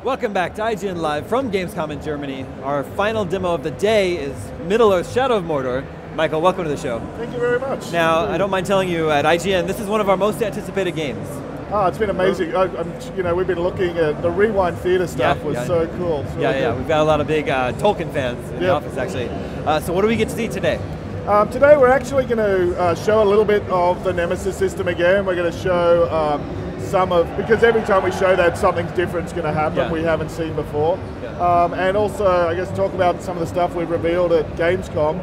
Welcome back to IGN Live from Gamescom in Germany. Our final demo of the day is Middle-earth: Shadow of Mordor. Michael, welcome to the show. Thank you very much. Now, I don't mind telling you, at IGN, this is one of our most anticipated games. Oh, it's been amazing. We've been looking at the Rewind Theater stuff. So cool. We've got a lot of big Tolkien fans in the office, actually. So what do we get to see today? Today we're actually going to show a little bit of the Nemesis system again. We're going to show because every time we show that, something different's going to happen we haven't seen before. And also, I guess, talk about some of the stuff we've revealed at Gamescom.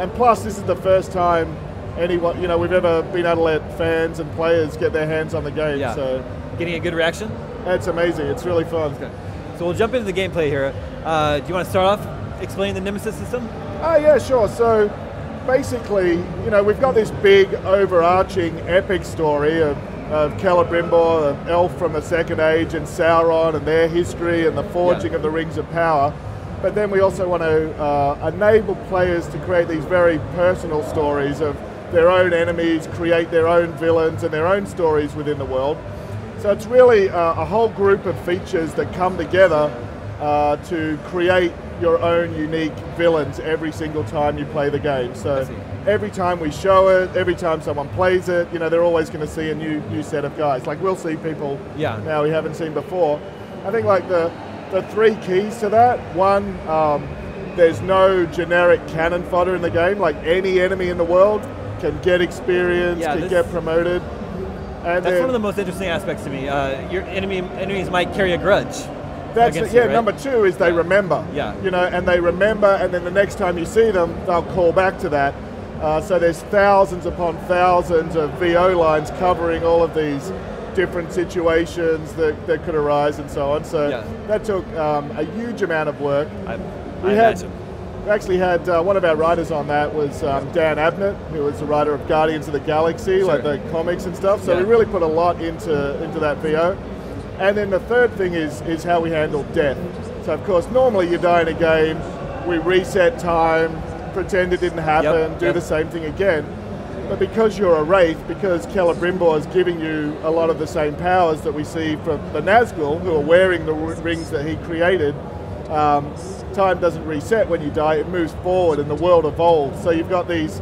And plus, this is the first time we've ever been able to let fans and players get their hands on the game. So getting a good reaction? It's amazing. It's really fun. Okay. So we'll jump into the gameplay here. Do you want to start off explaining the Nemesis system? Yeah, sure. So basically, we've got this big, overarching, epic story of Celebrimbor, an elf from the Second Age, and Sauron and their history and the forging of the Rings of Power. But then we also want to enable players to create these very personal stories of their own enemies, create their own villains and their own stories within the world. So it's really a whole group of features that come together to create your own unique villains every single time you play the game. So every time we show it, every time someone plays it, they're always going to see a new set of guys. Like, we'll see people now we haven't seen before. I think like the three keys to that: one, there's no generic cannon fodder in the game. Like, any enemy in the world can get experience, can get promoted. And that's one of the most interesting aspects to me. Your enemies might carry a grudge. That's number two is they remember. And they remember, and then the next time you see them, they'll call back to that. So there's thousands upon thousands of VO lines covering all of these different situations that could arise and so on. So that took a huge amount of work. We actually had one of our writers on that was Dan Abnett, who was the writer of Guardians of the Galaxy, like the comics and stuff. So we really put a lot into that VO. And then the third thing is how we handle death. So of course, normally you die in a game, we reset time, pretend it didn't happen, do the same thing again. But because you're a Wraith, because Celebrimbor is giving you a lot of the same powers that we see from the Nazgul, who are wearing the rings that he created, time doesn't reset when you die, it moves forward and the world evolves. So you've got these,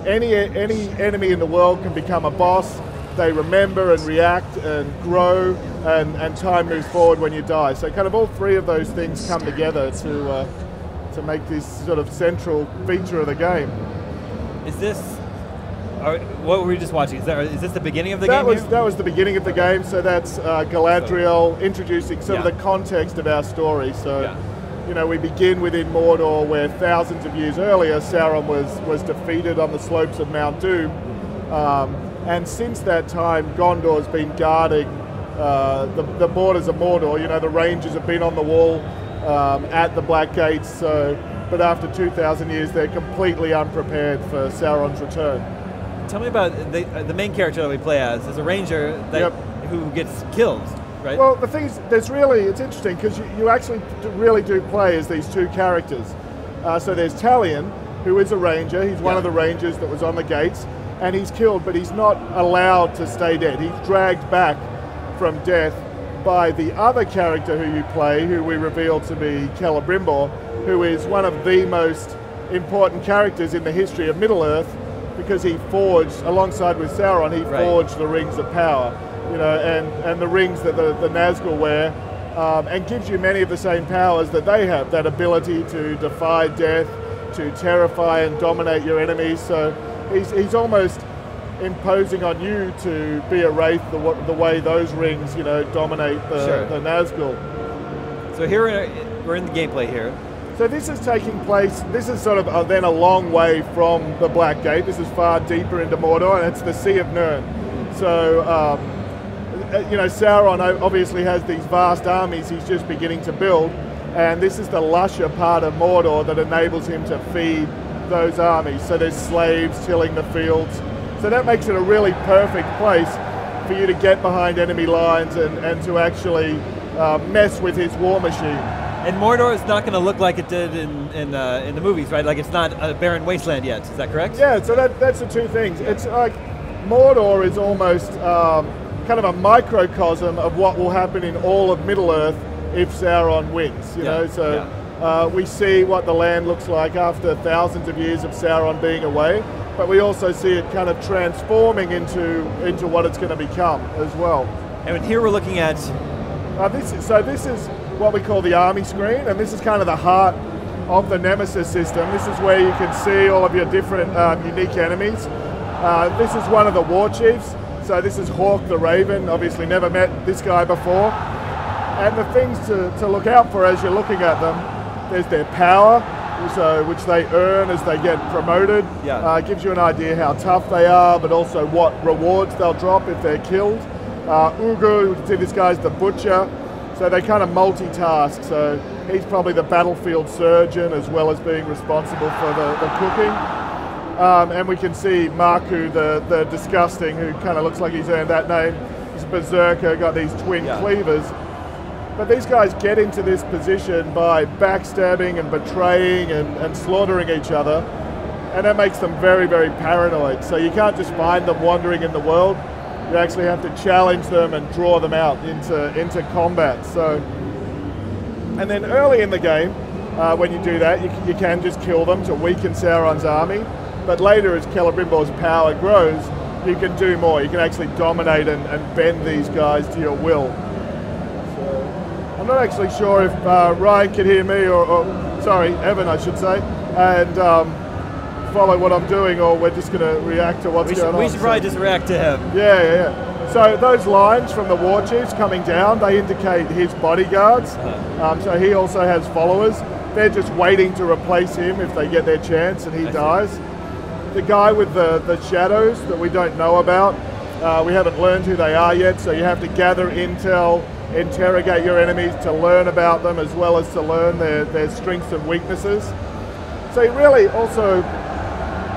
any enemy in the world can become a boss, they remember and react and grow, and time moves forward when you die. So kind of all three of those things come together to make this sort of central feature of the game. Is this, what were we just watching? Is this the beginning of the game? That was the beginning of the game, so that's Galadriel introducing some of the context of our story. So, we begin within Mordor, where thousands of years earlier, Sauron was defeated on the slopes of Mount Doom. And since that time, Gondor's been guarding the borders of Mordor. The Rangers have been on the wall at the Black Gates, but after 2,000 years, they're completely unprepared for Sauron's return. Tell me about the main character that we play as a ranger who gets killed, right? Well, the thing is, it's interesting because you actually really do play as these two characters. So there's Talion, who is a ranger. He's one of the rangers that was on the gates, and he's killed, but he's not allowed to stay dead. He's dragged back from death by the other character who you play, who we reveal to be Celebrimbor, who is one of the most important characters in the history of Middle-earth, because he forged, alongside with Sauron, he forged the Rings of Power, and the rings that the Nazgul wear, and gives you many of the same powers that they have, that ability to defy death, to terrify and dominate your enemies. So he's almost imposing on you to be a Wraith the way those rings, dominate the Nazgul. So here we're in the gameplay here. So this is taking place, this is sort of then a long way from the Black Gate. This is far deeper into Mordor, and it's the Sea of Nirn. So, Sauron obviously has these vast armies he's just beginning to build, and this is the lusher part of Mordor that enables him to feed those armies. So there's slaves tilling the fields. So that makes it a really perfect place for you to get behind enemy lines and to actually mess with his war machine. And Mordor is not going to look like it did in the movies, right? Like, it's not a barren wasteland yet. Is that correct? Yeah. So that's the two things. It's like Mordor is almost kind of a microcosm of what will happen in all of Middle-earth if Sauron wins. You know, so we see what the land looks like after thousands of years of Sauron being away, but we also see it kind of transforming into what it's going to become as well. And here we're looking at this is what we call the army screen, and this is kind of the heart of the Nemesis system. This is where you can see all of your different unique enemies. This is one of the war chiefs. So this is Hawk the Raven. Obviously never met this guy before. And the things to look out for as you're looking at them, there's their power, which they earn as they get promoted. Gives you an idea how tough they are, but also what rewards they'll drop if they're killed. Ugu, you can see this guy's the butcher. So they kind of multitask. So he's probably the battlefield surgeon as well as being responsible for the cooking. And we can see Marku, the disgusting, who kind of looks like he's earned that name. He's a berserker, got these twin cleavers. But these guys get into this position by backstabbing and betraying and slaughtering each other. And that makes them very, very paranoid. So you can't just find them wandering in the world. You actually have to challenge them and draw them out into combat. So, and then early in the game, when you do that, you can just kill them to weaken Sauron's army. But later, as Celebrimbor's power grows, you can do more. You can actually dominate and bend these guys to your will. So, I'm not actually sure if Ryan can hear me, or sorry, Evan, I should say, and follow what I'm doing, or we're just going to react to what's going on. We should probably just react to him. Yeah. So those lines from the war chiefs coming down, they indicate his bodyguards. So he also has followers. They're just waiting to replace him if they get their chance and he dies. The guy with the shadows that we don't know about, we haven't learned who they are yet, so you have to gather intel, interrogate your enemies to learn about them, as well as to learn their strengths and weaknesses. So you really also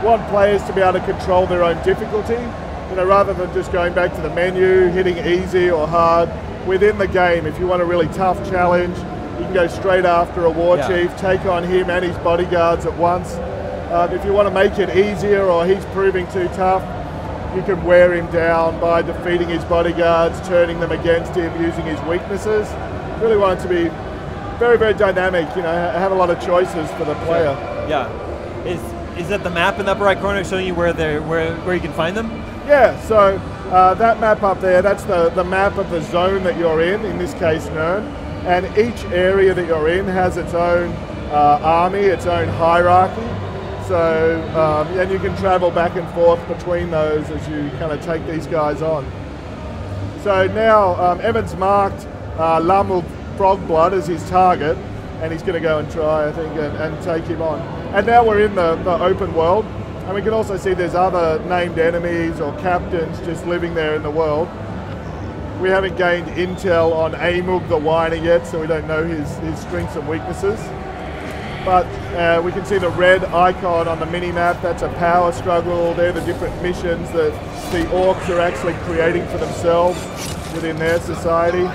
want players to be able to control their own difficulty, you know, rather than just going back to the menu, hitting easy or hard. Within the game, if you want a really tough challenge, you can go straight after a war chief, take on him and his bodyguards at once. If you want to make it easier or he's proving too tough, you can wear him down by defeating his bodyguards, turning them against him, using his weaknesses. Really want it to be very, very dynamic, you know, have a lot of choices for the player. Yeah. Is that the map in the upper right corner showing you where you can find them? Yeah, so that map up there, that's the map of the zone that you're in this case Nirn, and each area that you're in has its own army, its own hierarchy. So, and you can travel back and forth between those as you kind of take these guys on. So now Evan's marked Lamul Frogblood as his target, and he's going to go and try, I think, and take him on. And now we're in the open world, and we can also see there's other named enemies or captains just living there in the world. We haven't gained intel on Amug the Whiner yet, so we don't know his strengths and weaknesses. But we can see the red icon on the mini-map, that's a power struggle. They're the different missions that the orcs are actually creating for themselves within their society.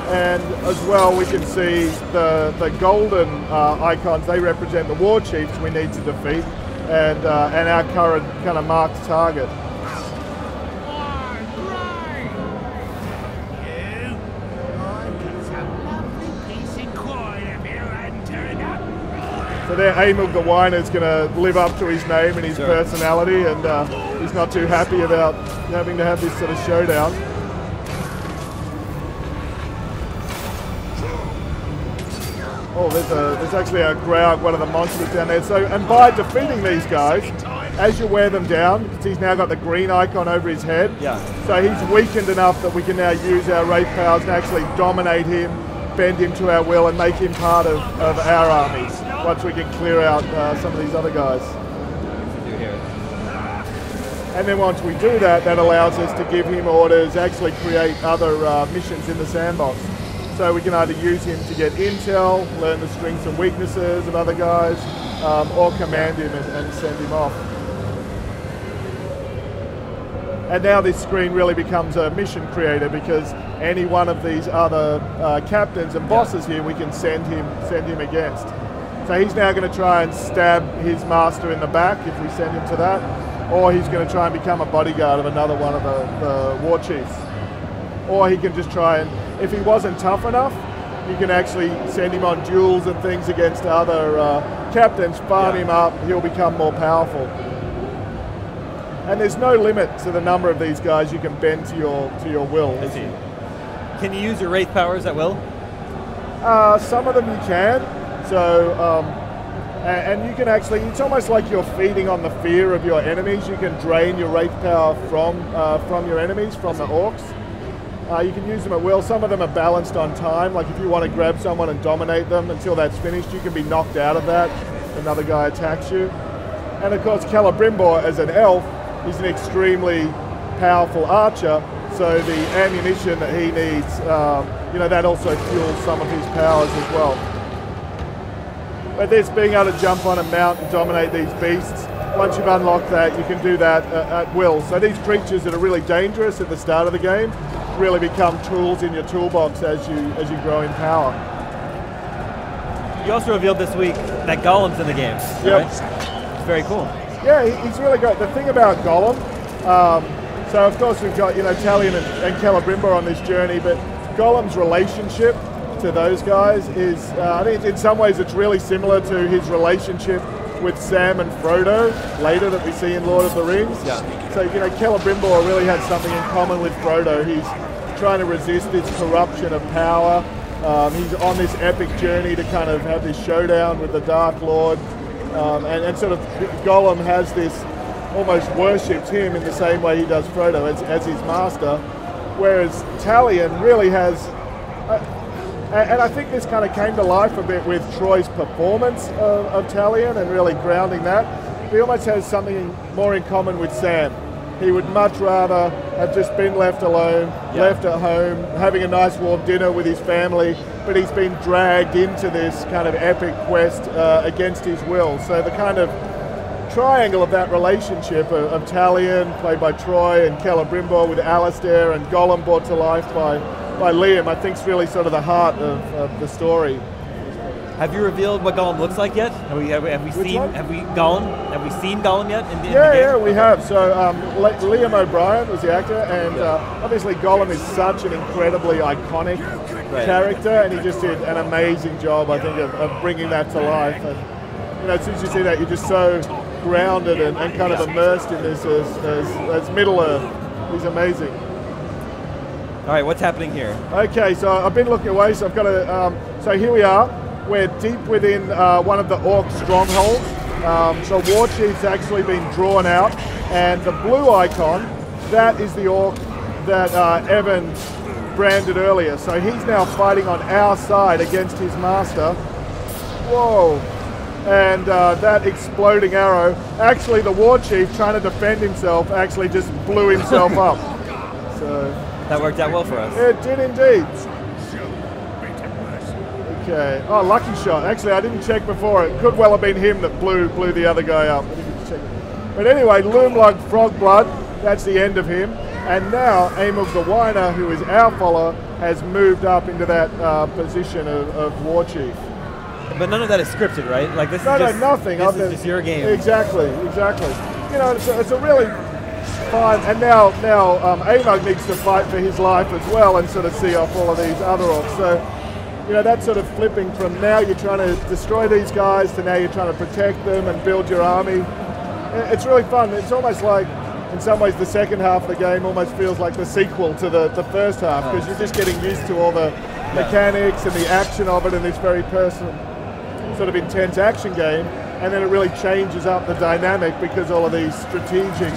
And as well, we can see the golden icons, they represent the war chiefs we need to defeat, and our current kind of marked target. So there, Amug the Whiner is going to live up to his name and his personality, and he's not too happy about having to have this sort of showdown. Oh, there's actually a Graug, one of the monsters down there. So, and by defeating these guys, as you wear them down, because he's now got the green icon over his head, so he's weakened enough that we can now use our wraith powers to actually dominate him, bend him to our will, and make him part of our armies, once we can clear out some of these other guys. And then once we do that, that allows us to give him orders, actually create other missions in the sandbox. So we can either use him to get intel, learn the strengths and weaknesses of other guys, or command him and send him off. And now this screen really becomes a mission creator, because any one of these other captains and bosses here we can send him against. So he's now going to try and stab his master in the back if we send him to that, or he's going to try and become a bodyguard of another one of the war chiefs. Or he can just try and if he wasn't tough enough, you can actually send him on duels and things against other captains, farm him up, he'll become more powerful. And there's no limit to the number of these guys you can bend to your will. I see. Can you use your Wraith powers at will? Some of them you can. So, and you can actually, it's almost like you're feeding on the fear of your enemies. You can drain your Wraith power from your enemies, from the orcs. You can use them at will. Some of them are balanced on time. Like if you want to grab someone and dominate them until that's finished, you can be knocked out of that. Another guy attacks you. And of course, Celebrimbor, as an elf, is an extremely powerful archer. So the ammunition that he needs, that also fuels some of his powers as well. But this being able to jump on a mount and dominate these beasts, once you've unlocked that, you can do that at will. So these creatures that are really dangerous at the start of the game really become tools in your toolbox as you grow in power. You also revealed this week that Gollum's in the game. Yep. Right? It's very cool. Yeah, he's really great. The thing about Gollum, so of course we've got Talion and Celebrimbor on this journey, but Gollum's relationship to those guys is, I think in some ways it's really similar to his relationship with Sam and Frodo later that we see in Lord of the Rings. Yeah. So Celebrimbor really has something in common with Frodo. He's trying to resist this corruption of power. He's on this epic journey to kind of have this showdown with the Dark Lord. And sort of Gollum has this, almost worships him in the same way he does Frodo as his master, whereas Talion really has, and I think this kind of came to life a bit with Troy's performance of Talion and really grounding that. He almost has something more in common with Sam. He would much rather have just been left alone, left at home, having a nice warm dinner with his family, but he's been dragged into this kind of epic quest against his will. So the kind of triangle of that relationship of Talion, played by Troy, and Celebrimbor with Alistair, and Gollum brought to life by Liam, I think is really sort of the heart of the story. Have you revealed what Gollum looks like yet? Have we seen Gollum yet in the game? Yeah, we have. So Liam O'Brien was the actor, and obviously Gollum is such an incredibly iconic character, and he just did an amazing job, I think, of bringing that to life. And as soon as you see that, you're just so grounded and kind of immersed in this as Middle Earth. He's amazing. All right, what's happening here? Okay, so I've been looking away, so I've got to. So here we are. We're deep within one of the orc strongholds. The war chief's actually been drawn out, and the blue icon, that is the orc that Evan branded earlier. So he's now fighting on our side against his master. Whoa. And that exploding arrow, actually the war chief trying to defend himself actually just blew himself up. So that worked out well for us. It did indeed. Okay. Oh, lucky shot. Actually, I didn't check before. It could well have been him that blew the other guy up. But anyway, Loomlug Frogblood, that's the end of him. And now Amug the Whiner, who is our follower, has moved up into that position of War Chief. But none of that is scripted, right? Like this is just nothing. This is just your game. Exactly. It's a really fun. And now Amug needs to fight for his life as well and sort of see off all of these other orcs. So that's sort of flipping from now you're trying to destroy these guys to now you're trying to protect them and build your army. It's really fun. It's almost like, in some ways, the second half of the game almost feels like the sequel to the first half, because you're just getting used to all the mechanics and the action of it in this very personal, sort of intense action game, and then it really changes up the dynamic because all of these strategic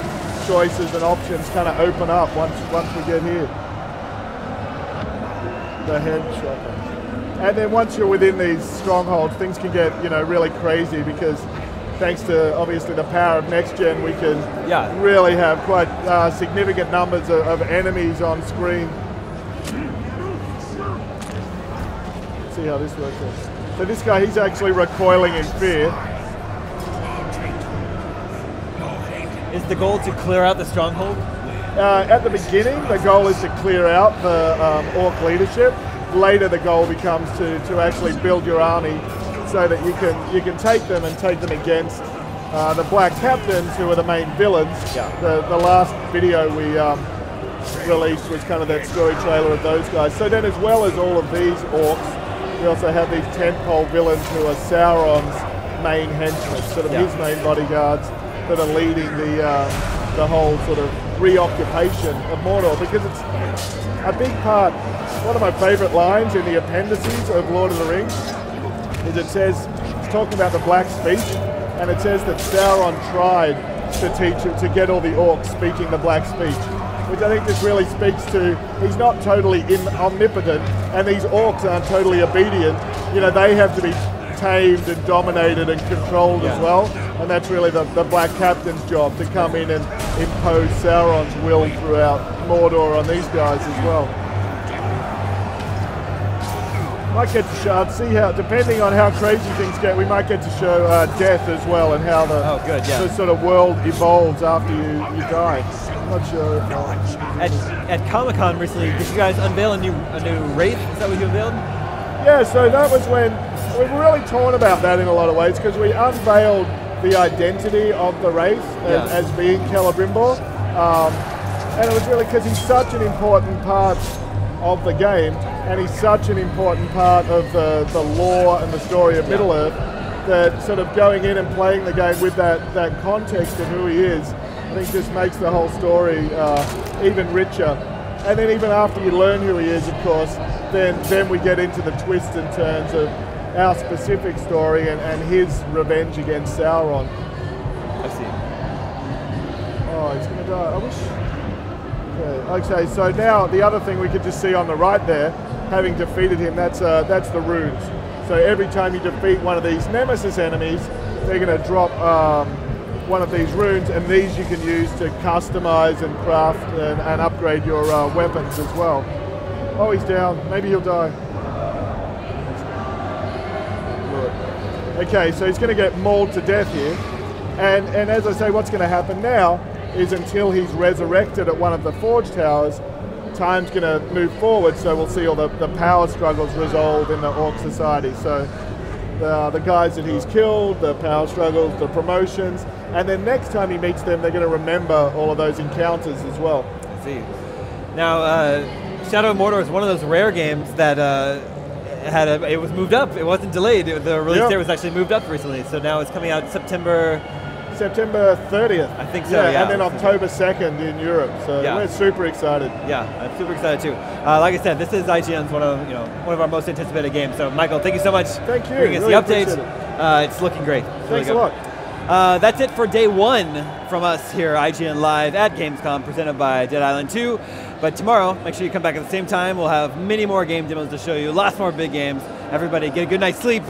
choices and options kind of open up once we get here. The headshot. And then once you're within these strongholds, things can get really crazy, because thanks to obviously the power of next gen, we can really have quite significant numbers of enemies on screen. Let's see how this works out. So this guy, he's actually recoiling in fear. Is the goal to clear out the stronghold? At the beginning, the goal is to clear out the orc leadership. Later, the goal becomes to actually build your army so that you can take them and take them against the Black Captains, who are the main villains. The last video released was kind of that story trailer of those guys. So then as well as all of these orcs, we also have these tentpole villains who are Sauron's main henchmen, sort of his main bodyguards that are leading the whole sort of reoccupation of Mordor, because it's a big part. One of my favorite lines in the appendices of Lord of the Rings is it's talking about the Black Speech, and it says that Sauron tried to get all the orcs speaking the Black Speech, which I think just really speaks to, he's not totally omnipotent, and these orcs aren't totally obedient. You know, they have to be tamed and dominated and controlled as well, and that's really the Black Captain's job, to come in and impose Sauron's will throughout Mordor on these guys as well. Might get to show, see how, depending on how crazy things get, we might get to show death as well, and how the sort of world evolves after you die. I'm not sure if At Comic-Con recently, did you guys unveil a new Wraith? Is that what you unveiled? Yeah, so that was when, we were really torn about that in a lot of ways, because we unveiled the identity of the Wraith as being Celebrimbor, and it was really because he's such an important part of the game, and he's such an important part of the lore and the story of Middle-earth, that sort of going in and playing the game with that context of who he is, I think just makes the whole story even richer. And then even after you learn who he is, of course, then we get into the twists and turns of our specific story and his revenge against Sauron. I see. Oh, he's going to die. I wish... Okay, so now the other thing we could just see on the right there, having defeated him, that's the runes. So every time you defeat one of these Nemesis enemies, they're going to drop one of these runes, and these you can use to customize and craft and upgrade your weapons as well. Oh, he's down. Maybe he'll die. Good. Okay, so he's going to get mauled to death here. And as I say, what's going to happen now is, until he's resurrected at one of the Forge Towers, time's going to move forward, so we'll see all the power struggles resolve in the Orc Society. So the guys that he's killed, the power struggles, the promotions, and then next time he meets them, they're going to remember all of those encounters as well. I see. Now, Shadow of Mordor is one of those rare games that it was moved up. It wasn't delayed. The release date was actually moved up recently, so now it's coming out September 30th. I think so, and then October 2nd in Europe. So we're super excited. Yeah, I'm super excited too. Like I said, this is IGN's one of our most anticipated games. So Michael, thank you so much. Thank you. For bringing us really the update. It's looking great. Thanks a lot. That's it for day one from us here, IGN Live at Gamescom, presented by Dead Island 2. But tomorrow, make sure you come back at the same time. We'll have many more game demos to show you, lots more big games. Everybody, get a good night's sleep.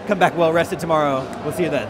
Come back well rested tomorrow. We'll see you then.